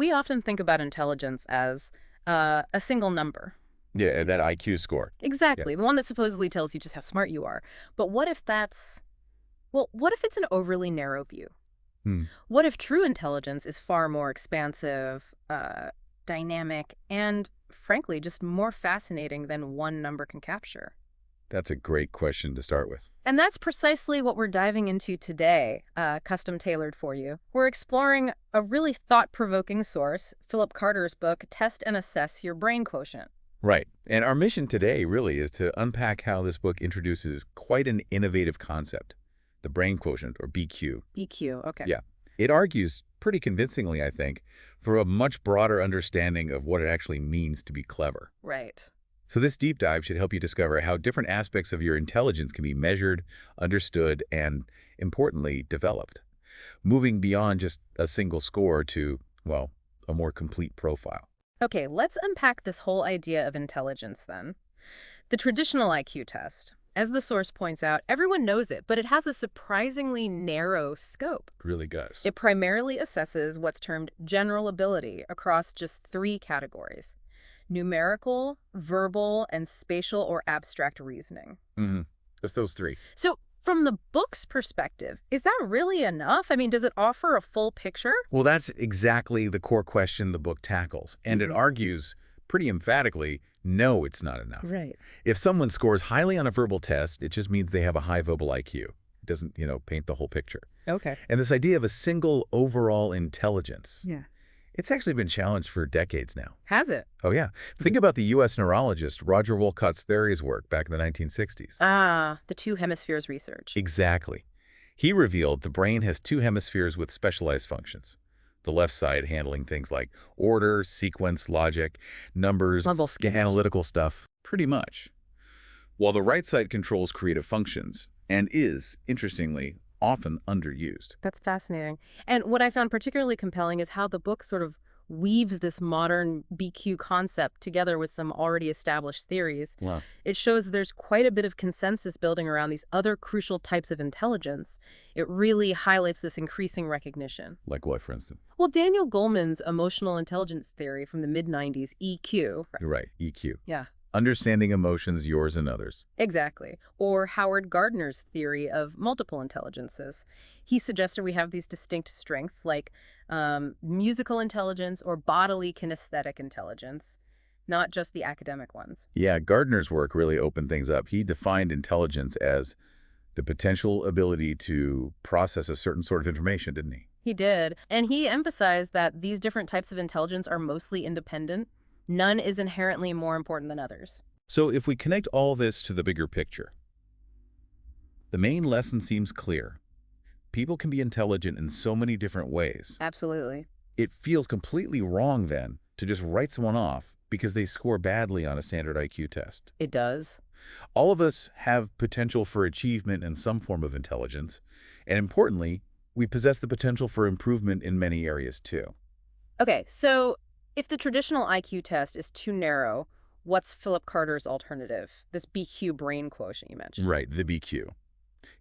We often think about intelligence as a single number. Yeah, that IQ score. Yeah. Exactly, the one that supposedly tells you just how smart you are. But what if what if it's an overly narrow view? Hmm. What if true intelligence is far more expansive, dynamic, and, frankly, just more fascinating than one number can capture? That's a great question to start with. And that's precisely what we're diving into today, custom tailored for you. We're exploring a really thought-provoking source, Philip Carter's book, Test and Assess Your Brain Quotient. Right. And our mission today really is to unpack how this book introduces quite an innovative concept, the brain quotient, or BQ. EQ, okay. Yeah. It argues pretty convincingly, I think, for a much broader understanding of what it actually means to be clever. Right. So this deep dive should help you discover how different aspects of your intelligence can be measured, understood, and, importantly, developed, moving beyond just a single score to, well, a more complete profile. Okay, let's unpack this whole idea of intelligence then. The traditional IQ test, as the source points out, everyone knows it, but it has a surprisingly narrow scope. It really does. It primarily assesses what's termed general ability across just three categories: numerical, verbal, and spatial or abstract reasoning. Just those three. So, from the book's perspective, is that really enough? I mean, does it offer a full picture? Well, that's exactly the core question the book tackles, and it argues pretty emphatically, no, it's not enough. Right. If someone scores highly on a verbal test, it just means they have a high verbal IQ. It doesn't, paint the whole picture. Okay. And this idea of a single overall intelligence, Yeah. it's actually been challenged for decades now. Has it? Oh, yeah. Think about the U.S. neurologist Roger Wolcott's Theri's work back in the 1960s. Ah, the two hemispheres research. Exactly. He revealed the brain has two hemispheres with specialized functions. The left side handling things like order, sequence, logic, numbers, Level skills. analytical stuff, pretty much. While the right side controls creative functions and is, interestingly, often underused. That's fascinating. And what I found particularly compelling is how the book sort of weaves this modern BQ concept together with some already established theories. Wow. It shows there's quite a bit of consensus building around these other crucial types of intelligence. It really highlights this increasing recognition. Like what, for instance? Well, Daniel Goleman's emotional intelligence theory from the mid-90s, EQ. You're right, EQ. Yeah. Understanding emotions, yours and others. Exactly. Or Howard Gardner's theory of multiple intelligences. He suggested we have these distinct strengths like musical intelligence or bodily kinesthetic intelligence, not just the academic ones. Yeah, Gardner's work really opened things up. He defined intelligence as the potential ability to process a certain sort of information, didn't he? He did. And he emphasized that these different types of intelligence are mostly independent. None is inherently more important than others. So if we connect all this to the bigger picture, the main lesson seems clear. People can be intelligent in so many different ways. Absolutely. It feels completely wrong, then, to just write someone off because they score badly on a standard IQ test. It does. All of us have potential for achievement in some form of intelligence, and importantly, we possess the potential for improvement in many areas too. Okay, so if the traditional IQ test is too narrow, what's Philip Carter's alternative? This BQ brain quotient you mentioned. Right, the BQ.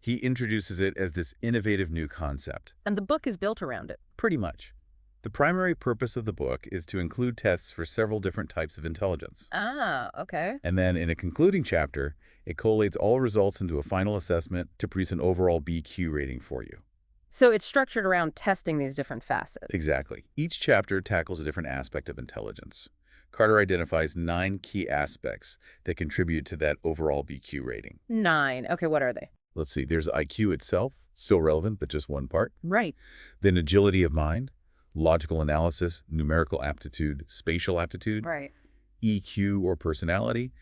He introduces it as this innovative new concept. And the book is built around it. Pretty much. The primary purpose of the book is to include tests for several different types of intelligence. Ah, okay. And then in a concluding chapter, it collates all results into a final assessment to produce an overall BQ rating for you. So it's structured around testing these different facets. Exactly. Each chapter tackles a different aspect of intelligence. Carter identifies 9 key aspects that contribute to that overall BQ rating. 9. Okay, what are they? Let's see, there's IQ itself, still relevant, but just one part. Right. Then agility of mind, logical analysis, numerical aptitude, spatial aptitude, Right. EQ or personality,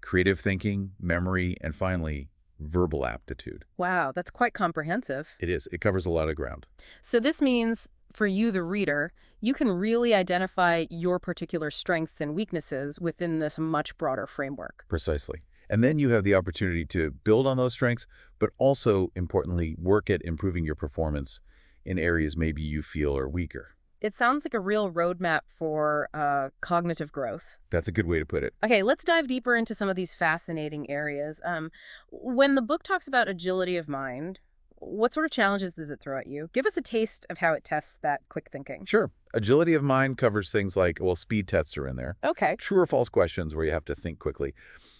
creative thinking, memory, and finally, verbal aptitude. Wow, that's quite comprehensive. It is. It covers a lot of ground. So this means, for you, the reader, you can really identify your particular strengths and weaknesses within this much broader framework. Precisely. And then you have the opportunity to build on those strengths, but also, importantly, work at improving your performance in areas maybe you feel are weaker. It sounds like a real roadmap for cognitive growth. That's a good way to put it. Okay, let's dive deeper into some of these fascinating areas. When the book talks about agility of mind, what sort of challenges does it throw at you? Give us a taste of how it tests that quick thinking. Sure. Agility of mind covers things like, well, speed tests are in there. Okay. True or false questions where you have to think quickly.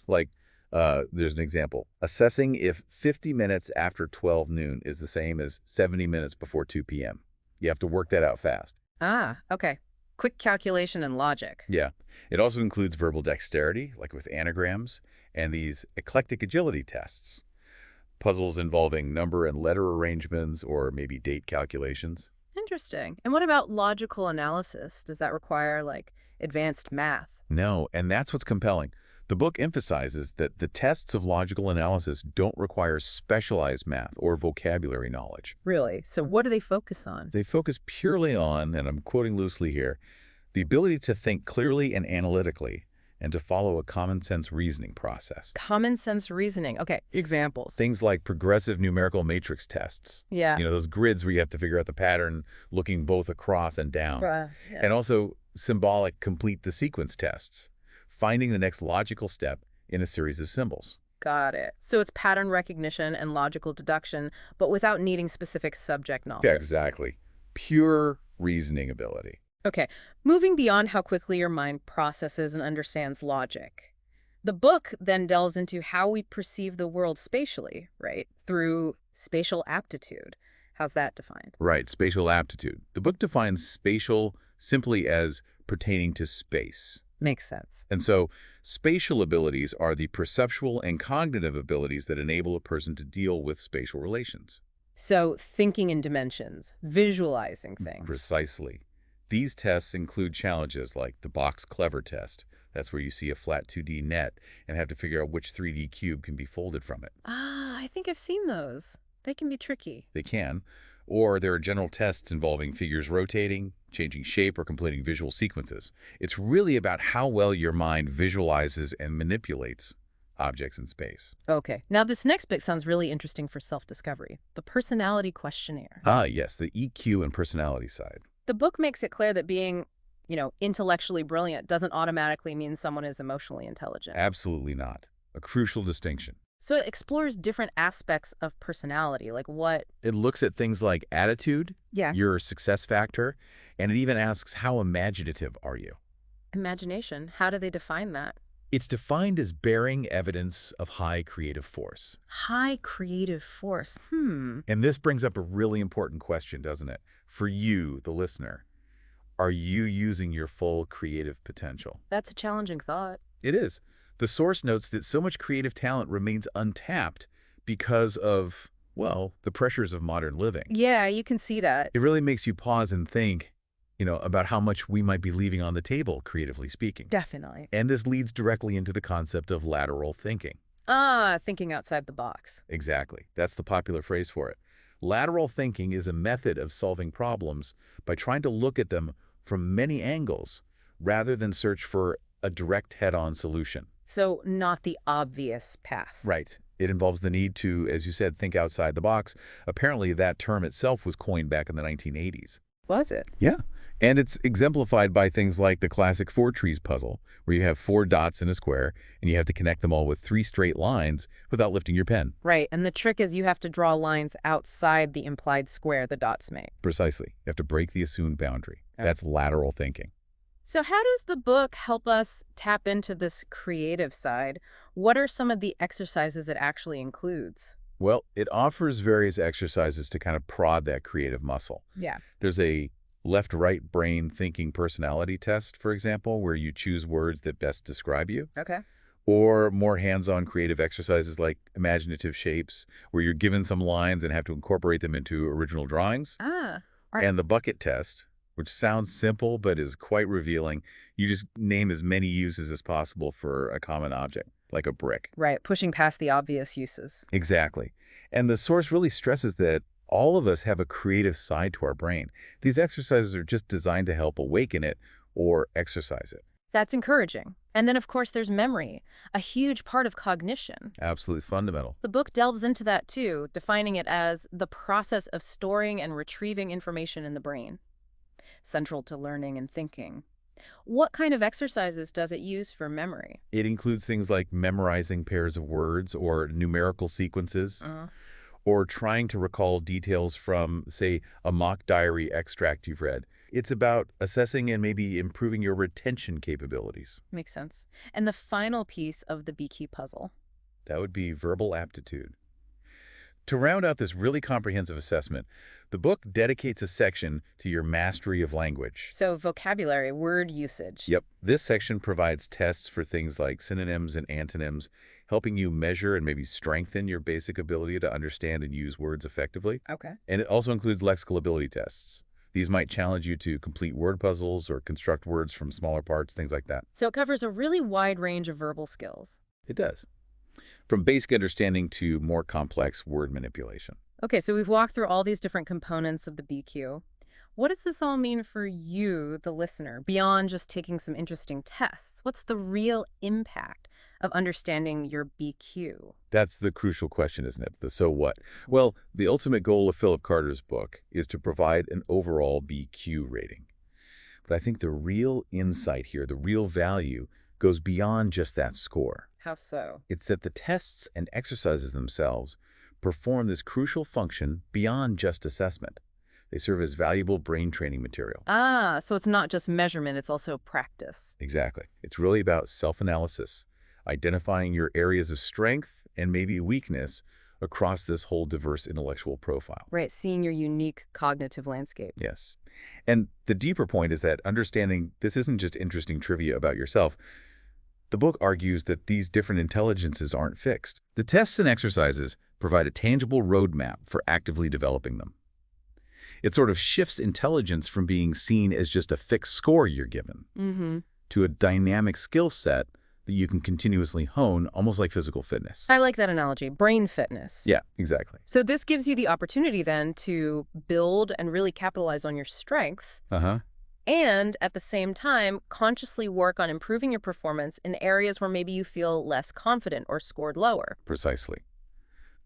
Like, there's an example. Assessing if 50 minutes after 12 noon is the same as 70 minutes before 2 p.m. You have to work that out fast. Ah, okay. Quick calculation and logic. Yeah. It also includes verbal dexterity, like with anagrams, and these eclectic agility tests. Puzzles involving number and letter arrangements or maybe date calculations. Interesting. And what about logical analysis? Does that require, like, advanced math? No, and that's what's compelling. The book emphasizes that the tests of logical analysis don't require specialized math or vocabulary knowledge. Really? So what do they focus on? They focus purely on, and I'm quoting loosely here, the ability to think clearly and analytically and to follow a common sense reasoning process. Common sense reasoning. Okay, examples. Things like progressive numerical matrix tests. Yeah. Those grids where you have to figure out the pattern looking both across and down. Yeah. And also symbolic complete the sequence tests, finding the next logical step in a series of symbols. Got it. So it's pattern recognition and logical deduction, but without needing specific subject knowledge. Yeah, exactly. Pure reasoning ability. Okay, moving beyond how quickly your mind processes and understands logic. The book then delves into how we perceive the world spatially, right? Through spatial aptitude. How's that defined? Right, spatial aptitude. The book defines spatial simply as pertaining to space. Makes sense. And so spatial abilities are the perceptual and cognitive abilities that enable a person to deal with spatial relations. So thinking in dimensions, visualizing things. Precisely. These tests include challenges like the box clever test. That's where you see a flat 2D net and have to figure out which 3D cube can be folded from it. Ah, I think I've seen those. They can be tricky. They can. Or there are general tests involving figures rotating, changing shape, or completing visual sequences. It's really about how well your mind visualizes and manipulates objects in space. Okay, now this next bit sounds really interesting for self-discovery. The personality questionnaire. Ah, yes, the EQ and personality side. The book makes it clear that being, intellectually brilliant doesn't automatically mean someone is emotionally intelligent. Absolutely not. A crucial distinction. So it explores different aspects of personality, like what? It looks at things like attitude, Yeah. your success factor, and it even asks how imaginative are you? Imagination. How do they define that? It's defined as bearing evidence of high creative force. High creative force. And this brings up a really important question, doesn't it? For you, the listener, are you using your full creative potential? That's a challenging thought. It is. The source notes that so much creative talent remains untapped because of, well, the pressures of modern living. Yeah, you can see that. It really makes you pause and think, about how much we might be leaving on the table, creatively speaking. Definitely. And this leads directly into the concept of lateral thinking. Ah, thinking outside the box. Exactly. That's the popular phrase for it. Lateral thinking is a method of solving problems by trying to look at them from many angles rather than search for a direct head-on solution. So not the obvious path. Right. It involves the need to, as you said, think outside the box. Apparently, that term itself was coined back in the 1980s. Was it? Yeah. And it's exemplified by things like the classic four trees puzzle, where you have 4 dots in a square, and you have to connect them all with 3 straight lines without lifting your pen. Right, and the trick is you have to draw lines outside the implied square the dots make. Precisely. You have to break the assumed boundary. That's lateral thinking. So how does the book help us tap into this creative side? What are some of the exercises it actually includes? Well, it offers various exercises to kind of prod that creative muscle. Yeah. There's a left-right brain thinking personality test, for example, where you choose words that best describe you. Okay. Or more hands-on creative exercises like imaginative shapes, where you're given some lines and have to incorporate them into original drawings. Ah. And the bucket test, which sounds simple but is quite revealing. You just name as many uses as possible for a common object, like a brick. Right, pushing past the obvious uses. Exactly. And the source really stresses that all of us have a creative side to our brain. These exercises are just designed to help awaken it or exercise it. That's encouraging. And then, of course, there's memory, a huge part of cognition. Absolutely fundamental. The book delves into that too, defining it as the process of storing and retrieving information in the brain, central to learning and thinking. What kind of exercises does it use for memory? It includes things like memorizing pairs of words or numerical sequences, or trying to recall details from, say, a mock diary extract you've read. It's about assessing and maybe improving your retention capabilities. Makes sense. And the final piece of the BQ puzzle. That would be verbal aptitude. To round out this really comprehensive assessment, the book dedicates a section to your mastery of language. So vocabulary, word usage. Yep, this section provides tests for things like synonyms and antonyms, helping you measure and maybe strengthen your basic ability to understand and use words effectively. Okay. And it also includes lexical ability tests. These might challenge you to complete word puzzles or construct words from smaller parts, things like that. So it covers a really wide range of verbal skills. It does. From basic understanding to more complex word manipulation. Okay, so we've walked through all these different components of the BQ. What does this all mean for you, the listener, beyond just taking some interesting tests? What's the real impact of understanding your BQ? That's the crucial question, isn't it? The so what? Well, the ultimate goal of Philip Carter's book is to provide an overall BQ rating. But I think the real insight here, the real value, goes beyond just that score. How so? It's that the tests and exercises themselves perform this crucial function beyond just assessment. They serve as valuable brain training material. Ah, so it's not just measurement, it's also practice. Exactly. It's really about self-analysis, identifying your areas of strength and maybe weakness across this whole diverse intellectual profile. Right, seeing your unique cognitive landscape. Yes. And the deeper point is that understanding this isn't just interesting trivia about yourself. The book argues that these different intelligences aren't fixed. The tests and exercises provide a tangible roadmap for actively developing them. It sort of shifts intelligence from being seen as just a fixed score you're given to a dynamic skill set that you can continuously hone, almost like physical fitness. I like that analogy, brain fitness. Yeah, exactly. So this gives you the opportunity then to build and really capitalize on your strengths and at the same time consciously work on improving your performance in areas where maybe you feel less confident or scored lower. Precisely.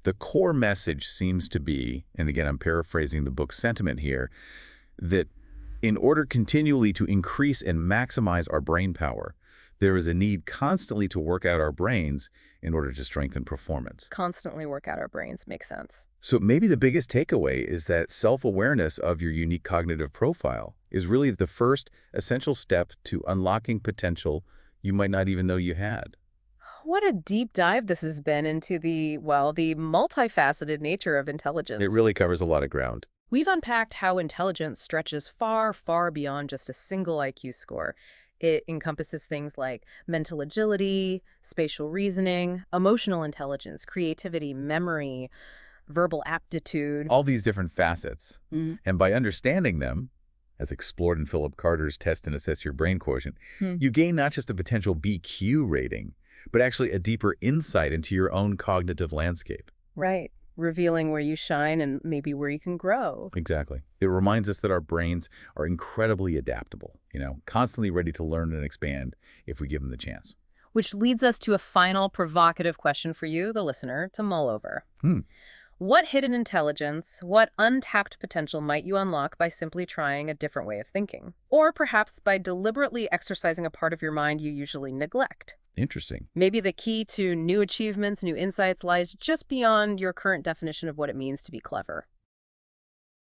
The core message seems to be, and again, I'm paraphrasing the book's sentiment here, that in order continually to increase and maximize our brain power, there is a need constantly to work out our brains in order to strengthen performance. Constantly work out our brains. Makes sense. So maybe the biggest takeaway is that self-awareness of your unique cognitive profile is really the first essential step to unlocking potential you might not even know you had. What a deep dive this has been into the multifaceted nature of intelligence. It really covers a lot of ground. We've unpacked how intelligence stretches far, far beyond just a single IQ score. It encompasses things like mental agility, spatial reasoning, emotional intelligence, creativity, memory, verbal aptitude. All these different facets. And by understanding them, as explored in Philip Carter's Test and Assess Your Brain Quotient, you gain not just a potential BQ rating, but actually a deeper insight into your own cognitive landscape. Right. Revealing where you shine and maybe where you can grow. Exactly. It reminds us that our brains are incredibly adaptable, constantly ready to learn and expand if we give them the chance. Which leads us to a final provocative question for you, the listener, to mull over. What hidden intelligence, what untapped potential might you unlock by simply trying a different way of thinking? Or perhaps by deliberately exercising a part of your mind you usually neglect? Interesting. Maybe the key to new achievements, new insights lies just beyond your current definition of what it means to be clever.